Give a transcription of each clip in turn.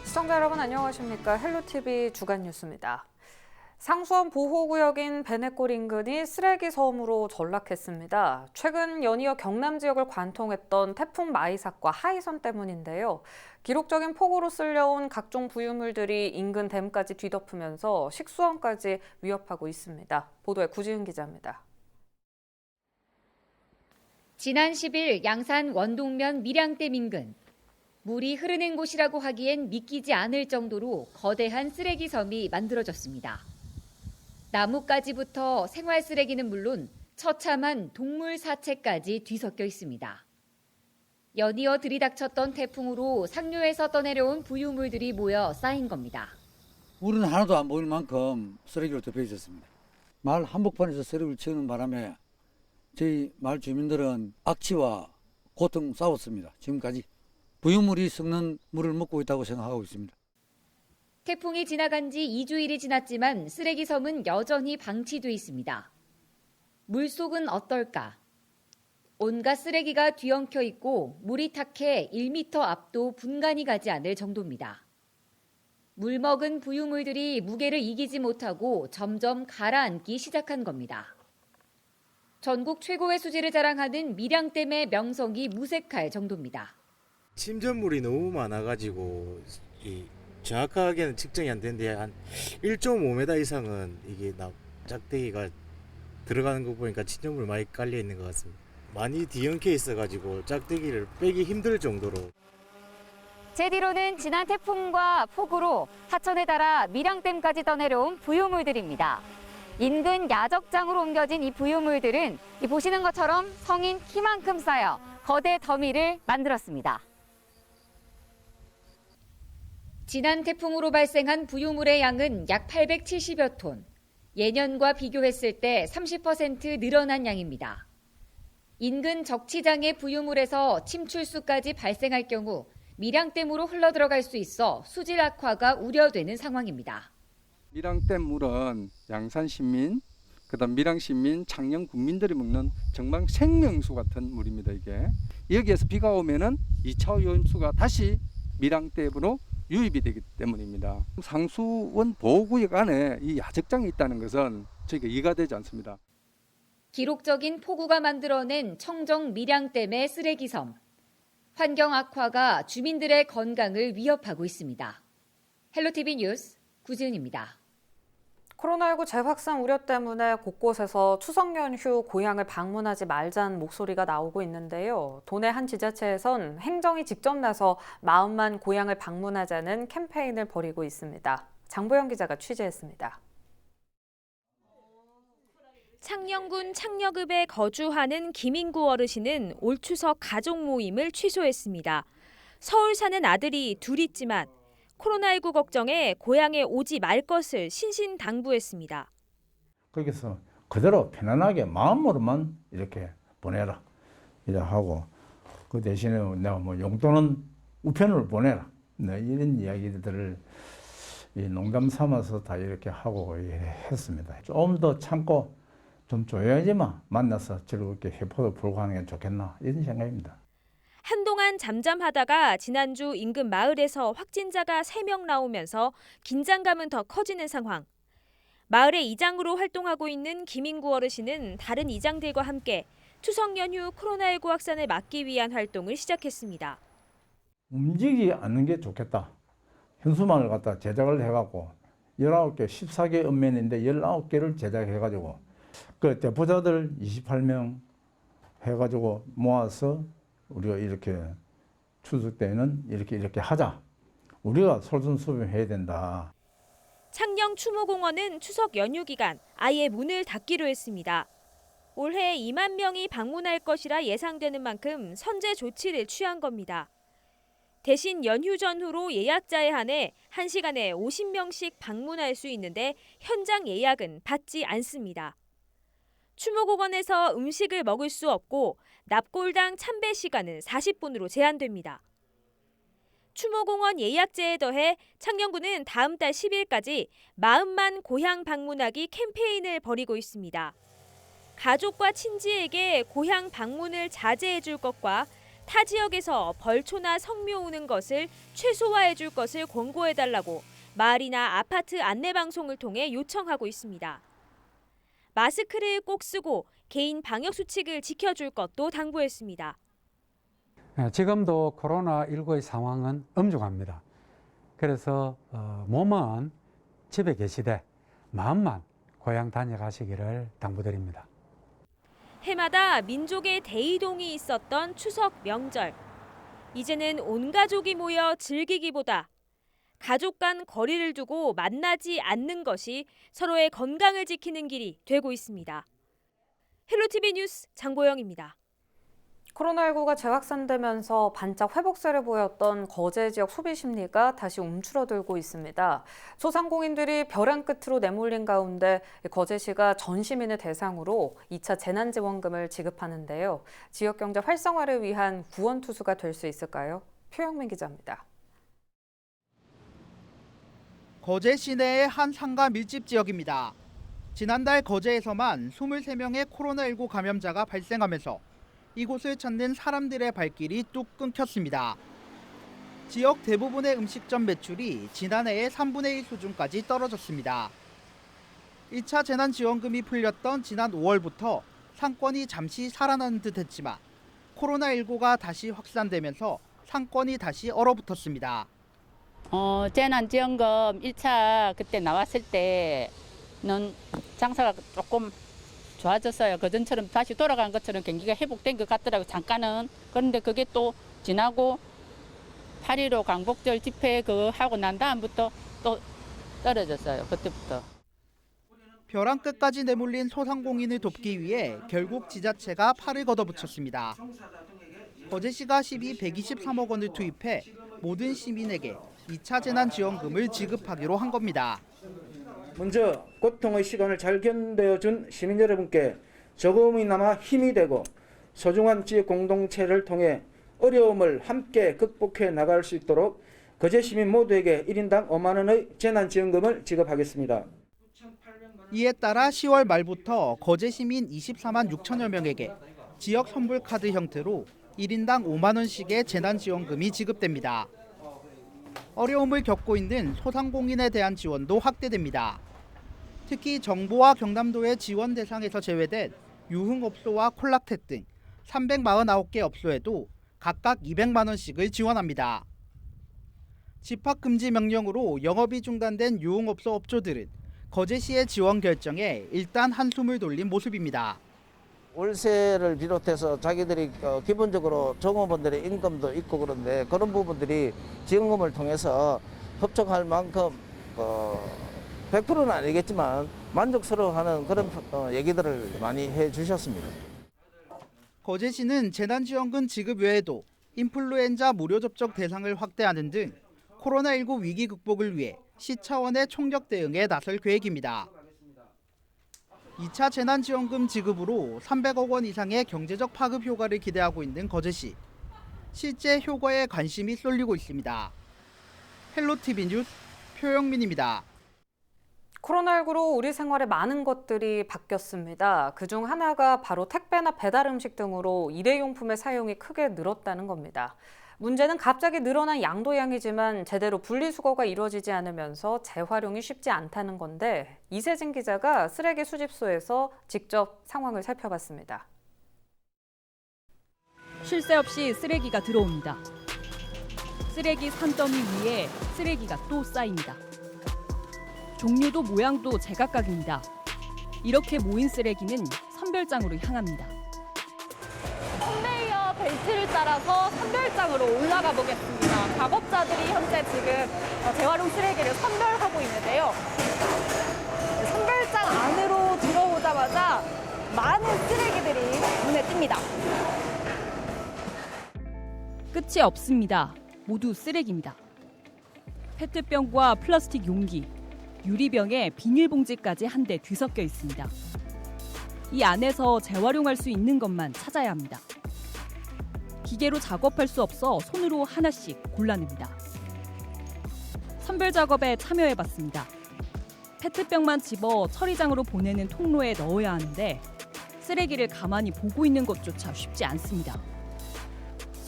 시청자 여러분 안녕하십니까? 헬로티비 주간 뉴스입니다. 상수원 보호구역인 베네골 인근이 쓰레기 섬으로 전락했습니다. 최근 연이어 경남 지역을 관통했던 태풍 마이삭과 하이선 때문인데요. 기록적인 폭우로 쓸려온 각종 부유물들이 인근 댐까지 뒤덮으면서 식수원까지 위협하고 있습니다. 보도에 구지은 기자입니다. 지난 10일 양산 원동면 밀양댐 인근. 물이 흐르는 곳이라고 하기엔 믿기지 않을 정도로 거대한 쓰레기 섬이 만들어졌습니다. 나뭇가지부터 생활 쓰레기는 물론 처참한 동물 사체까지 뒤섞여 있습니다. 연이어 들이닥쳤던 태풍으로 상류에서 떠내려온 부유물들이 모여 쌓인 겁니다. 물은 하나도 안 보일 만큼 쓰레기로 덮여 있었습니다. 마을 한복판에서 쓰레기를 치우는 바람에 저희 마을 주민들은 악취와 고통 싸웠습니다. 지금까지 부유물이 썩는 물을 먹고 있다고 생각하고 있습니다. 태풍이 지나간 지 2주일이 지났지만 쓰레기 섬은 여전히 방치돼 있습니다. 물속은 어떨까? 온갖 쓰레기가 뒤엉켜 있고 물이 탁해 1m 앞도 분간이 가지 않을 정도입니다. 물먹은 부유물들이 무게를 이기지 못하고 점점 가라앉기 시작한 겁니다. 전국 최고의 수질을 자랑하는 밀양댐의 명성이 무색할 정도입니다. 침전물이 너무 많아가지고 정확하게는 측정이 안 되는데 한 1.5m 이상은 이게 짝대기가 들어가는 거 보니까 침전물 많이 깔려 있는 것 같습니다. 많이 뒤엉켜 있어가지고 짝대기를 빼기 힘들 정도로. 제 뒤로는 지난 태풍과 폭우로 하천에 닿아 밀양댐까지 떠내려온 부유물들입니다. 인근 야적장으로 옮겨진 이 부유물들은 보시는 것처럼 성인 키만큼 쌓여 거대 더미를 만들었습니다. 지난 태풍으로 발생한 부유물의 양은 약 870여 톤. 예년과 비교했을 때 30% 늘어난 양입니다. 인근 적치장의 부유물에서 침출수까지 발생할 경우 밀양댐으로 흘러들어갈 수 있어 수질 악화가 우려되는 상황입니다. 밀양댐 물은 양산 시민, 그다음 밀양 시민, 창녕 국민들이 먹는 정말 생명수 같은 물입니다. 이게 여기에서 비가 오면은 2차 오염수가 다시 밀양댐으로 유입이 되기 때문입니다. 상수원 보호구역 안에 이 야적장이 있다는 것은 저희가 이해가 되지 않습니다. 기록적인 폭우가 만들어낸 청정 밀양댐의 쓰레기섬. 환경 악화가 주민들의 건강을 위협하고 있습니다. 헬로티비 뉴스 구지은입니다. 코로나19 재확산 우려 때문에 곳곳에서 추석 연휴 고향을 방문하지 말자는 목소리가 나오고 있는데요. 도내 한 지자체에선 행정이 직접 나서 마음만 고향을 방문하자는 캠페인을 벌이고 있습니다. 장보영 기자가 취재했습니다. 창녕군 창녕읍에 거주하는 김인구 어르신은 올 추석 가족 모임을 취소했습니다. 서울 사는 아들이 둘 있지만 코로나19 걱정에 고향에 오지 말 것을 신신당부했습니다. 거기서 그대로 편안하게 마음으로만 이렇게 보내라. 이렇게 하고 그 대신에 내가 용돈은 우편으로 보내라. 이런 이야기들을 농담 삼아서 다 이렇게 하고 했습니다. 좀 더 참고 좀 조용하지만 만나서 즐겁게 회포도 불고 하는 게 좋겠나 이런 생각입니다. 한동안 잠잠하다가 지난주 인근 마을에서 확진자가 3명 나오면서 긴장감은 더 커지는 상황. 마을의 이장으로 활동하고 있는 김인구 어르신은 다른 이장들과 함께 추석 연휴 코로나19 확산을 막기 위한 활동을 시작했습니다. 움직이지 않는 게 좋겠다. 현수막을 갖다 제작을 해갖고 19개, 14개 읍면인데 19개를 제작해가지고 그 대포자들 28명 해가지고 모아서 우리가 이렇게 추석 때는 이렇게 하자. 우리가 솔선수범해야 된다. 창녕 추모공원은 추석 연휴 기간 아예 문을 닫기로 했습니다. 올해 2만 명이 방문할 것이라 예상되는 만큼 선제 조치를 취한 겁니다. 대신 연휴 전후로 예약자에 한해 1시간에 50명씩 방문할 수 있는데 현장 예약은 받지 않습니다. 추모공원에서 음식을 먹을 수 없고 납골당 참배 시간은 40분으로 제한됩니다. 추모공원 예약제에 더해 창녕군은 다음 달 10일까지 마음만 고향 방문하기 캠페인을 벌이고 있습니다. 가족과 친지에게 고향 방문을 자제해 줄 것과 타 지역에서 벌초나 성묘 오는 것을 최소화해 줄 것을 권고해달라고 마을이나 아파트 안내방송을 통해 요청하고 있습니다. 마스크를 꼭 쓰고 개인 방역수칙을 지켜줄 것도 당부했습니다. 지금도 코로나19의 상황은 엄중합니다. 그래서 몸은 집에 계시되 마음만 고향 다녀가시기를 당부드립니다. 해마다 민족의 대이동이 있었던 추석 명절. 이제는 온 가족이 모여 즐기기보다 가족 간 거리를 두고 만나지 않는 것이 서로의 건강을 지키는 길이 되고 있습니다. 헬로티비 뉴스 장보영입니다. 코로나19가 재확산되면서 반짝 회복세를 보였던 거제 지역 소비 심리가 다시 움츠러들고 있습니다. 소상공인들이 벼랑 끝으로 내몰린 가운데 거제시가 전 시민을 대상으로 2차 재난지원금을 지급하는데요. 지역 경제 활성화를 위한 구원투수가 될 수 있을까요? 표영민 기자입니다. 거제 시내의 한 상가 밀집 지역입니다. 지난달 거제에서만 23명의 코로나19 감염자가 발생하면서 이곳을 찾는 사람들의 발길이 뚝 끊겼습니다. 지역 대부분의 음식점 매출이 지난해의 3분의 1 수준까지 떨어졌습니다. 1차 재난지원금이 풀렸던 지난 5월부터 상권이 잠시 살아나는 듯 했지만 코로나19가 다시 확산되면서 상권이 다시 얼어붙었습니다. 재난지원금 1차 그때 나왔을 때는 장사가 조금 좋아졌어요. 그전처럼 다시 돌아간 것처럼 경기가 회복된 것 같더라고요. 잠깐은. 그런데 그게 또 지나고 8.15 광복절 집회 하고 난 다음부터 또 떨어졌어요. 그때부터. 벼랑 끝까지 내몰린 소상공인을 돕기 위해 결국 지자체가 팔을 걷어붙였습니다. 거제시가 123억 원을 투입해 모든 시민에게 2차 재난지원금을 지급하기로 한 겁니다. 먼저 고통의 시간을 잘 견뎌준 시민 여러분께 조금이나마 힘이 되고 소중한 지역 공동체를 통해 어려움을 함께 극복해 나갈 수 있도록 거제 시민 모두에게 1인당 5만 원의 재난지원금을 지급하겠습니다. 이에 따라 10월 말부터 거제 시민 24만 6천여 명에게 지역 선불 카드 형태로 1인당 5만 원씩의 재난지원금이 지급됩니다. 어려움을 겪고 있는 소상공인에 대한 지원도 확대됩니다. 특히 정부와 경남도의 지원 대상에서 제외된 유흥업소와 콜라텍 등 349개 업소에도 각각 200만 원씩을 지원합니다. 집합금지 명령으로 영업이 중단된 유흥업소 업주들은 거제시의 지원 결정에 일단 한숨을 돌린 모습입니다. 월세를 비롯해서 자기들이 기본적으로 종업원들의 임금도 있고 그런데 그런 부분들이 지원금을 통해서 협조할 만큼 100%는 아니겠지만 만족스러워하는 그런 얘기들을 많이 해주셨습니다. 거제시는 재난지원금 지급 외에도 인플루엔자 무료 접촉 대상을 확대하는 등 코로나19 위기 극복을 위해 시 차원의 총력 대응에 나설 계획입니다. 2차 재난지원금 지급으로 300억 원 이상의 경제적 파급 효과를 기대하고 있는 거제시. 실제 효과에 관심이 쏠리고 있습니다. 헬로티비 뉴스 표영민입니다. 코로나19로 우리 생활에 많은 것들이 바뀌었습니다. 그중 하나가 바로 택배나 배달 음식 등으로 일회용품의 사용이 크게 늘었다는 겁니다. 문제는 갑자기 늘어난 양도량이지만 제대로 분리수거가 이루어지지 않으면서 재활용이 쉽지 않다는 건데 이세진 기자가 쓰레기 수집소에서 직접 상황을 살펴봤습니다. 쉴 새 없이 쓰레기가 들어옵니다. 쓰레기 산더미 위에 쓰레기가 또 쌓입니다. 종류도 모양도 제각각입니다. 이렇게 모인 쓰레기는 선별장으로 향합니다. 컨베이어 벨트를 따라서 선별장으로 올라가 보겠습니다. 작업자들이 현재 지금 재활용 쓰레기를 선별하고 있는데요. 선별장 안으로 들어오자마자 많은 쓰레기들이 눈에 띕니다. 끝이 없습니다. 모두 쓰레기입니다. 페트병과 플라스틱 용기, 유리병에 비닐봉지까지 한데 뒤섞여 있습니다. 이 안에서 재활용할 수 있는 것만 찾아야 합니다. 기계로 작업할 수 없어 손으로 하나씩 골라냅니다. 선별 작업에 참여해봤습니다. 페트병만 집어 처리장으로 보내는 통로에 넣어야 하는데 쓰레기를 가만히 보고 있는 것조차 쉽지 않습니다.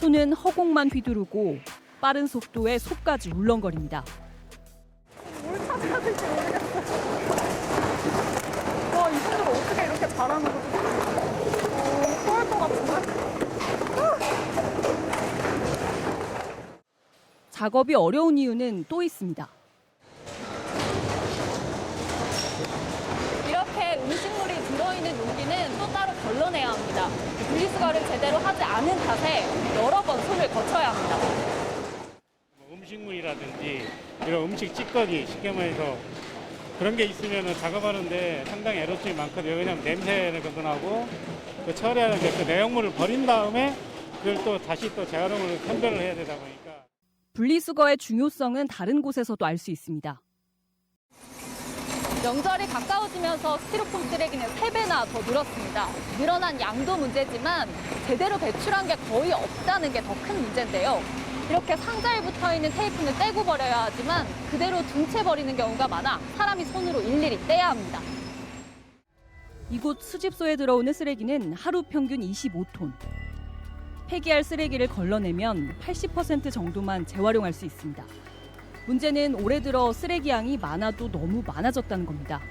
손은 허공만 휘두르고 빠른 속도의 속까지 울렁거립니다. 뭘 찾아야 될지 모르겠어. 와, 이분들 어떻게 이렇게 잘하는 거지? 토할 것 같은데? 작업이 어려운 이유는 또 있습니다. 이렇게 음식물이 들어있는 용기는 또 따로 걸러내야 합니다. 분리수거를 제대로 하지 않은 탓에 여러 번 손을 거쳐야 합니다. 음식물이라든지 이런 음식 찌꺼기 쉽게 말해서 그런 게 있으면 작업하는데 상당히 에러점이 많거든요. 왜냐하면 냄새를 건너고 그 처리하는데 그 내용물을 버린 다음에 그걸 또 다시 또 재활용을 선별을 해야 되다 보니까. 분리수거의 중요성은 다른 곳에서도 알 수 있습니다. 명절이 가까워지면서 스티로폼 쓰레기는 3배나 더 늘었습니다. 늘어난 양도 문제지만 제대로 배출한 게 거의 없다는 게 더 큰 문제인데요. 이렇게 상자에 붙어있는 테이프는 떼고 버려야 하지만 그대로 둔 채 버리는 경우가 많아 사람이 손으로 일일이 떼야 합니다. 이곳 수집소에 들어오는 쓰레기는 하루 평균 25톤. 폐기할 쓰레기를 걸러내면 80% 정도만 재활용할 수 있습니다. 문제는 올해 들어 쓰레기 양이 많아도 너무 많아졌다는 겁니다.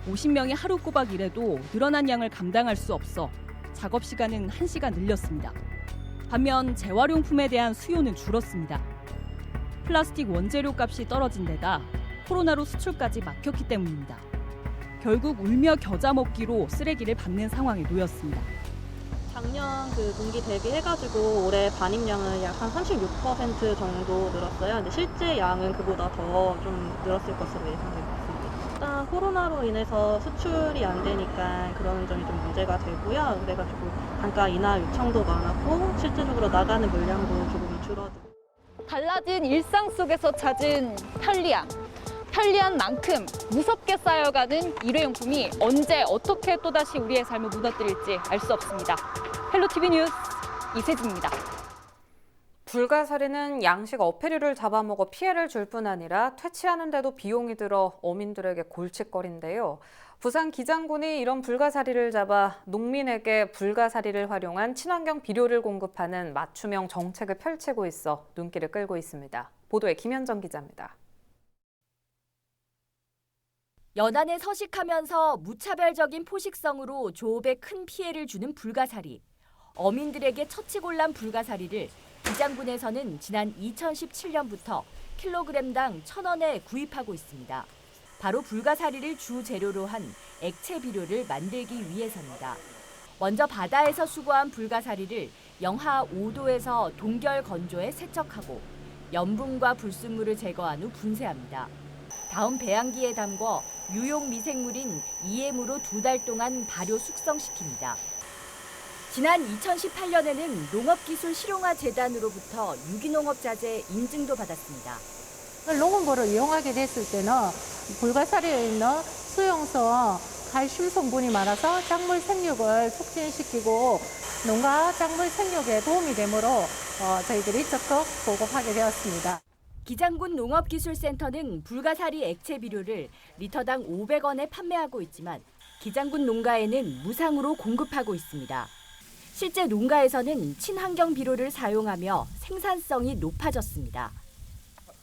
50명이 하루 꼬박 일해도 늘어난 양을 감당할 수 없어 작업 시간은 1시간 늘렸습니다. 반면 재활용품에 대한 수요는 줄었습니다. 플라스틱 원재료 값이 떨어진 데다 코로나로 수출까지 막혔기 때문입니다. 결국 울며 겨자 먹기로 쓰레기를 받는 상황에 놓였습니다. 작년 그 동기 대비해가지고 올해 반입량은 약 한 36% 정도 늘었어요. 근데 실제 양은 그보다 더 좀 늘었을 것으로 예상되고 있습니다. 일단 코로나로 인해서 수출이 안 되니까 그런 점이 좀 문제가 되고요. 그래가지고 단가 인하 요청도 많았고 실질적으로 나가는 물량도 조금 줄어들고. 달라진 일상 속에서 찾은 편리함. 편리한 만큼 무섭게 쌓여가는 일회용품이 언제 어떻게 또다시 우리의 삶을 무너뜨릴지 알 수 없습니다. 헬로티비 뉴스 이세진입니다. 불가사리는 양식 어패류를 잡아먹어 피해를 줄 뿐 아니라 퇴치하는데도 비용이 들어 어민들에게 골칫거리인데요. 부산 기장군이 이런 불가사리를 잡아 농민에게 불가사리를 활용한 친환경 비료를 공급하는 맞춤형 정책을 펼치고 있어 눈길을 끌고 있습니다. 보도에 김현정 기자입니다. 연안에 서식하면서 무차별적인 포식성으로 조업에 큰 피해를 주는 불가사리. 어민들에게 처치곤란 불가사리를 기장군에서는 지난 2017년부터 킬로그램당 1,000원에 구입하고 있습니다. 바로 불가사리를 주 재료로 한 액체 비료를 만들기 위해서입니다. 먼저 바다에서 수거한 불가사리를 영하 5도에서 동결 건조에 세척하고 염분과 불순물을 제거한 후 분쇄합니다. 다음 배양기에 담궈 유용 미생물인 EM으로 2달 동안 발효 숙성시킵니다. 지난 2018년에는 농업기술실용화재단으로부터 유기농업자재 인증도 받았습니다. 농업물을 이용하게 됐을 때는 불가사리에 있는 수용성 칼슘 성분이 많아서 작물 생육을 촉진시키고 농가 작물 생육에 도움이 되므로 저희들이 적극 보급하게 되었습니다. 기장군 농업기술센터는 불가사리 액체 비료를 리터당 500원에 판매하고 있지만 기장군 농가에는 무상으로 공급하고 있습니다. 실제 농가에서는 친환경 비료를 사용하며 생산성이 높아졌습니다.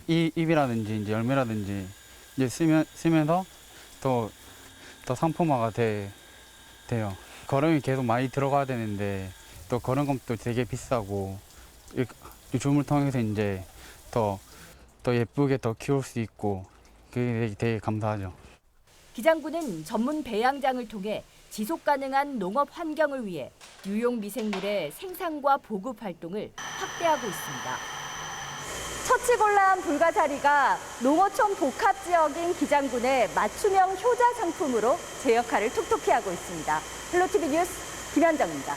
이 잎이라든지 이제 열매라든지 이제 쓰면서 더 상품화가 돼요. 거름이 계속 많이 들어가야 되는데 또 거름값도 되게 비싸고 이 주물 통해서 이제 더 예쁘게 더 키울 수 있고 그게 되게 감사하죠. 기장군은 전문 배양장을 통해 지속 가능한 농업 환경을 위해 유용 미생물의 생산과 보급 활동을 확대하고 있습니다. 처치곤란 불가사리가 농어촌 복합 지역인 기장군의 맞춤형 효자 상품으로 제 역할을 톡톡히 하고 있습니다. 헬로티비 뉴스 김현정입니다.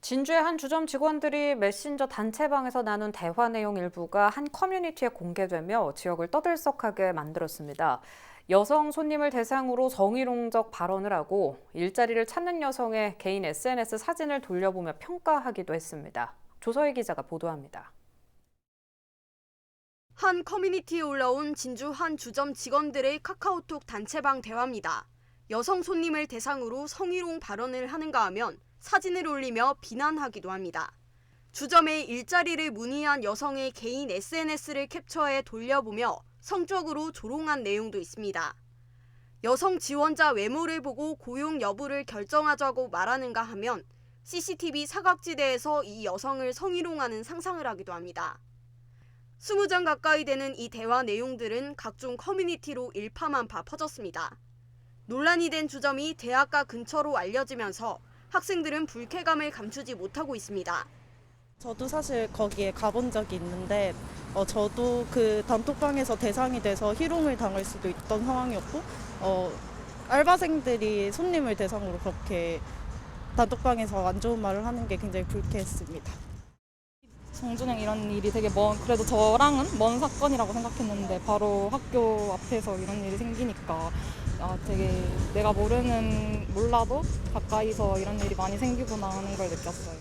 진주의 한 주점 직원들이 메신저 단체방에서 나눈 대화 내용 일부가 한 커뮤니티에 공개되며 지역을 떠들썩하게 만들었습니다. 여성 손님을 대상으로 성희롱적 발언을 하고 일자리를 찾는 여성의 개인 SNS 사진을 돌려보며 평가하기도 했습니다. 조서희 기자가 보도합니다. 한 커뮤니티에 올라온 진주 한 주점 직원들의 카카오톡 단체방 대화입니다. 여성 손님을 대상으로 성희롱 발언을 하는가 하면 사진을 올리며 비난하기도 합니다. 주점의 일자리를 문의한 여성의 개인 SNS를 캡처해 돌려보며 성적으로 조롱한 내용도 있습니다. 여성 지원자 외모를 보고 고용 여부를 결정하자고 말하는가 하면 CCTV 사각지대에서 이 여성을 성희롱하는 상상을 하기도 합니다. 20장 가까이 되는 이 대화 내용들은 각종 커뮤니티로 일파만파 퍼졌습니다. 논란이 된 주점이 대학가 근처로 알려지면서 학생들은 불쾌감을 감추지 못하고 있습니다. 저도 사실 거기에 가본 적이 있는데 저도 그 단톡방에서 대상이 돼서 희롱을 당할 수도 있던 상황이었고 알바생들이 손님을 대상으로 그렇게 단톡방에서 안 좋은 말을 하는 게 굉장히 불쾌했습니다. 정준영 이런 일이 되게 그래도 저랑은 먼 사건이라고 생각했는데 바로 학교 앞에서 이런 일이 생기니까 되게 내가 몰라도 가까이서 이런 일이 많이 생기구나 하는 걸 느꼈어요.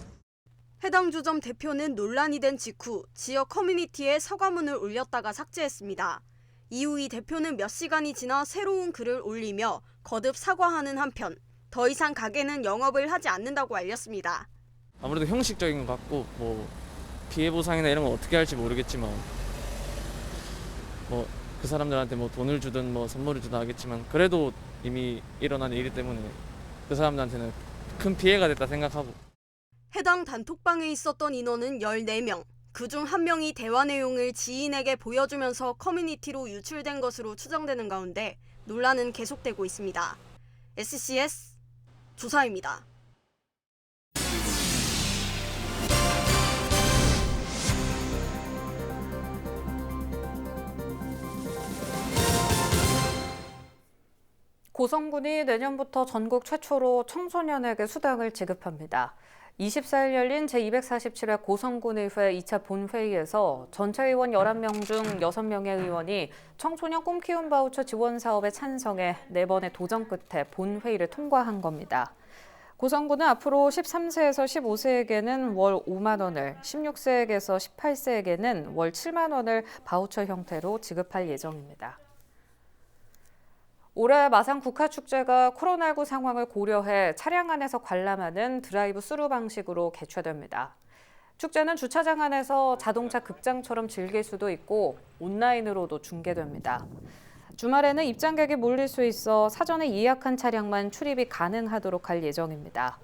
해당 주점 대표는 논란이 된 직후 지역 커뮤니티에 사과문을 올렸다가 삭제했습니다. 이후 이 대표는 몇 시간이 지나 새로운 글을 올리며 거듭 사과하는 한편 더 이상 가게는 영업을 하지 않는다고 알렸습니다. 아무래도 형식적인 것 같고 피해 보상이나 이런 건 어떻게 할지 모르겠지만 그 사람들한테 돈을 주든 선물을 주든 하겠지만 그래도 이미 일어난 일이기 때문에 그 사람들한테는 큰 피해가 됐다 생각하고. 해당 단톡방에 있었던 인원은 14명. 그중 1명이 대화 내용을 지인에게 보여주면서 커뮤니티로 유출된 것으로 추정되는 가운데 논란은 계속되고 있습니다. SCS 조사입니다. 고성군이 내년부터 전국 최초로 청소년에게 수당을 지급합니다. 24일 열린 제247회 고성군의회 2차 본회의에서 전체 의원 11명 중 6명의 의원이 청소년 꿈키운 바우처 지원 사업에 찬성해 4번의 도전 끝에 본회의를 통과한 겁니다. 고성군은 앞으로 13세에서 15세에게는 월 5만 원을, 16세에게서 18세에게는 월 7만 원을 바우처 형태로 지급할 예정입니다. 올해 마산 국화축제가 코로나19 상황을 고려해 차량 안에서 관람하는 드라이브 스루 방식으로 개최됩니다. 축제는 주차장 안에서 자동차 극장처럼 즐길 수도 있고 온라인으로도 중계됩니다. 주말에는 입장객이 몰릴 수 있어 사전에 예약한 차량만 출입이 가능하도록 할 예정입니다.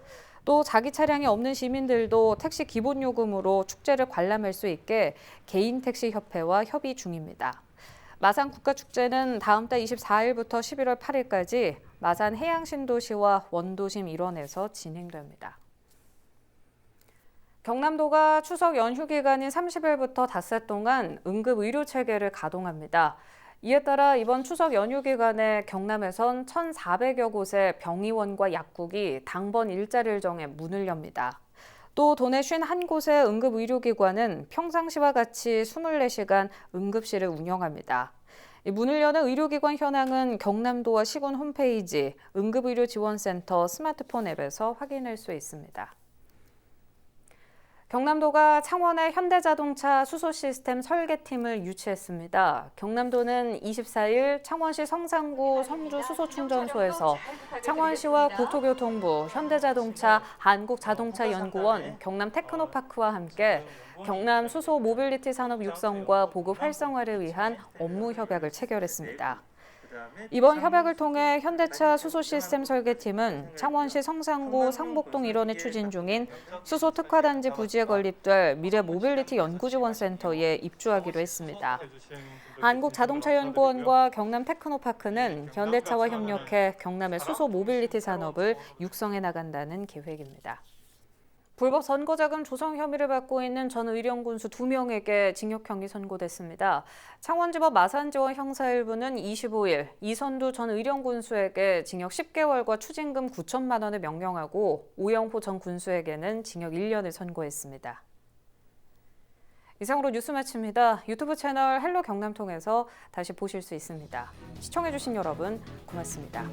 또 자기 차량이 없는 시민들도 택시 기본 요금으로 축제를 관람할 수 있게 개인택시협회와 협의 중입니다. 마산 국가축제는 다음 달 24일부터 11월 8일까지 마산 해양신도시와 원도심 일원에서 진행됩니다. 경남도가 추석 연휴 기간인 30일부터 닷새 동안 응급의료체계를 가동합니다. 이에 따라 이번 추석 연휴 기간에 경남에선 1,400여 곳의 병의원과 약국이 당번 일자리를 정해 문을 엽니다. 또 도내 51곳의 응급의료기관은 평상시와 같이 24시간 응급실을 운영합니다. 문을 여는 의료기관 현황은 경남도와 시군 홈페이지, 응급의료지원센터 스마트폰 앱에서 확인할 수 있습니다. 경남도가 창원의 현대자동차 수소 시스템 설계팀을 유치했습니다. 경남도는 24일 창원시 성산구 성주 수소충전소에서 창원시와 국토교통부, 현대자동차, 한국자동차연구원, 경남테크노파크와 함께 경남 수소 모빌리티 산업 육성과 보급 활성화를 위한 업무 협약을 체결했습니다. 이번 협약을 통해 현대차 수소 시스템 설계팀은 창원시 성산구 상복동 일원에 추진 중인 수소 특화단지 부지에 건립될 미래 모빌리티 연구지원센터에 입주하기로 했습니다. 한국자동차연구원과 경남테크노파크는 현대차와 협력해 경남의 수소 모빌리티 산업을 육성해 나간다는 계획입니다. 불법 선거자금 조성 혐의를 받고 있는 전 의령군수 2명에게 징역형이 선고됐습니다. 창원지법 마산지원 형사 1부는 25일 이선두 전 의령군수에게 징역 10개월과 추징금 9천만 원을 명령하고 오영호 전 군수에게는 징역 1년을 선고했습니다. 이상으로 뉴스 마칩니다. 유튜브 채널 헬로 경남 통해서 다시 보실 수 있습니다. 시청해주신 여러분 고맙습니다.